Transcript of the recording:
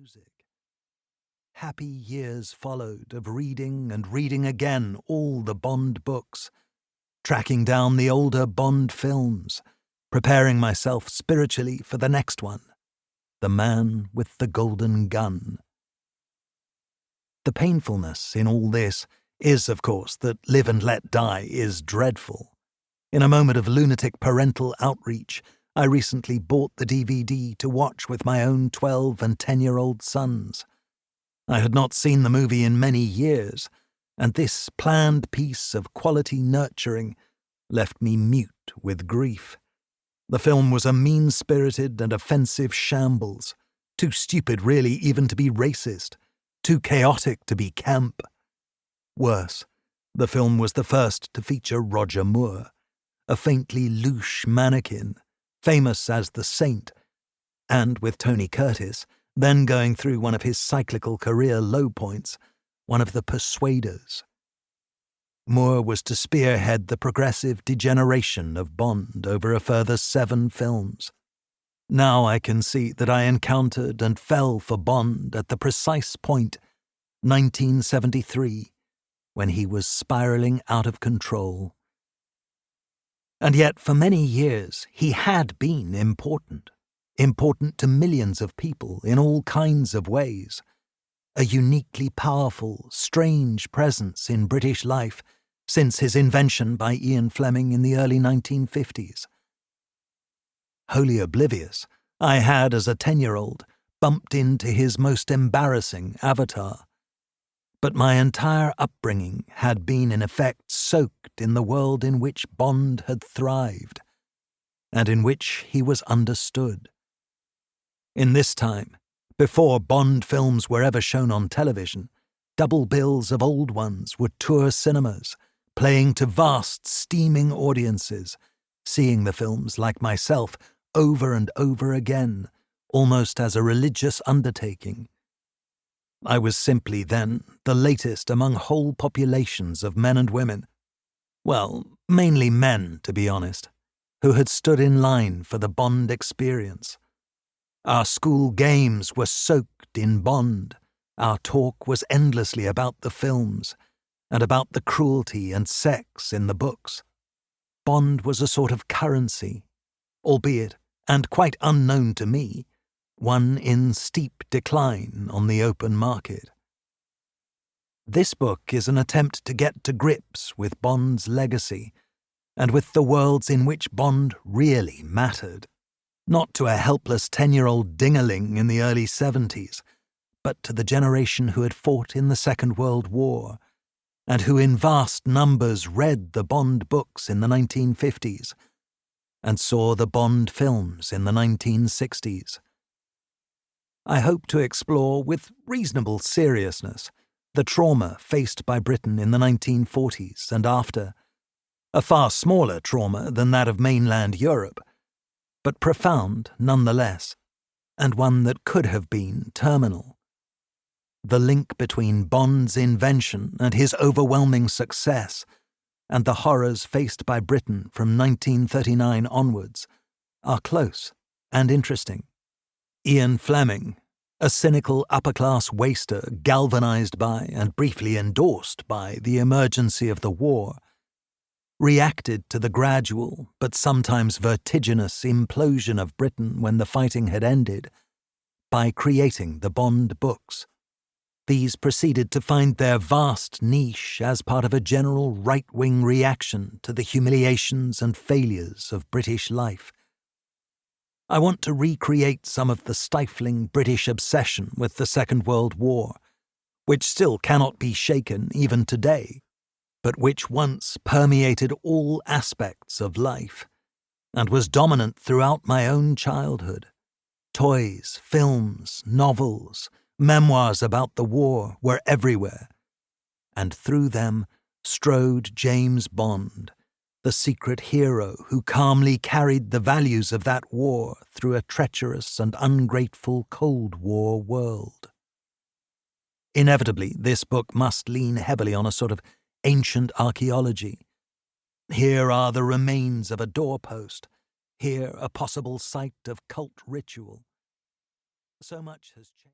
music. Happy years followed of reading and reading again all the Bond books, tracking down the older Bond films, preparing myself spiritually for the next one, The Man with the Golden Gun. The painfulness in all this is, of course, that Live and Let Die is dreadful. In a moment of lunatic parental outreach, I recently bought the DVD to watch with my own 12 and 10-year-old sons. I had not seen the movie in many years, and this planned piece of quality nurturing left me mute with grief. The film was a mean-spirited and offensive shambles, too stupid really even to be racist, too chaotic to be camp. Worse, the film was the first to feature Roger Moore, a faintly louche mannequin, famous as the Saint, and with Tony Curtis, then going through one of his cyclical career low points, one of the persuaders. Moore was to spearhead the progressive degeneration of Bond over a further 7 films. Now I can see that I encountered and fell for Bond at the precise point, 1973, when he was spiraling out of control. And yet for many years he had been important to millions of people in all kinds of ways, a uniquely powerful, strange presence in British life since his invention by Ian Fleming in the early 1950s. Wholly oblivious, I had, as a 10-year-old, bumped into his most embarrassing avatar. But my entire upbringing had been in effect soaked in the world in which Bond had thrived, and in which he was understood. In this time, before Bond films were ever shown on television, double bills of old ones would tour cinemas, playing to vast, steaming audiences, seeing the films, like myself, over and over again, almost as a religious undertaking. I was simply then the latest among whole populations of men and women, well, mainly men, to be honest, who had stood in line for the Bond experience. Our school games were soaked in Bond. Our talk was endlessly about the films and about the cruelty and sex in the books. Bond was a sort of currency, albeit, and quite unknown to me, one in steep decline on the open market. This book is an attempt to get to grips with Bond's legacy and with the worlds in which Bond really mattered. Not to a helpless 10-year-old dingaling in the early 70s, but to the generation who had fought in the Second World War, and who in vast numbers read the Bond books in the 1950s, and saw the Bond films in the 1960s. I hope to explore with reasonable seriousness the trauma faced by Britain in the 1940s and after, a far smaller trauma than that of mainland Europe, but profound nonetheless, and one that could have been terminal. The link between Bond's invention and his overwhelming success and the horrors faced by Britain from 1939 onwards are close and interesting. Ian Fleming, a cynical upper-class waster galvanized by and briefly endorsed by the emergency of the war, reacted to the gradual but sometimes vertiginous implosion of Britain when the fighting had ended by creating the Bond books. These proceeded to find their vast niche as part of a general right-wing reaction to the humiliations and failures of British life. I want to recreate some of the stifling British obsession with the Second World War, which still cannot be shaken even today, but which once permeated all aspects of life and was dominant throughout my own childhood. Toys, films, novels, memoirs about the war were everywhere, and through them strode James Bond, the secret hero who calmly carried the values of that war through a treacherous and ungrateful Cold War world. Inevitably, this book must lean heavily on a sort of ancient archaeology. Here are the remains of a doorpost, here a possible site of cult ritual. So much has changed.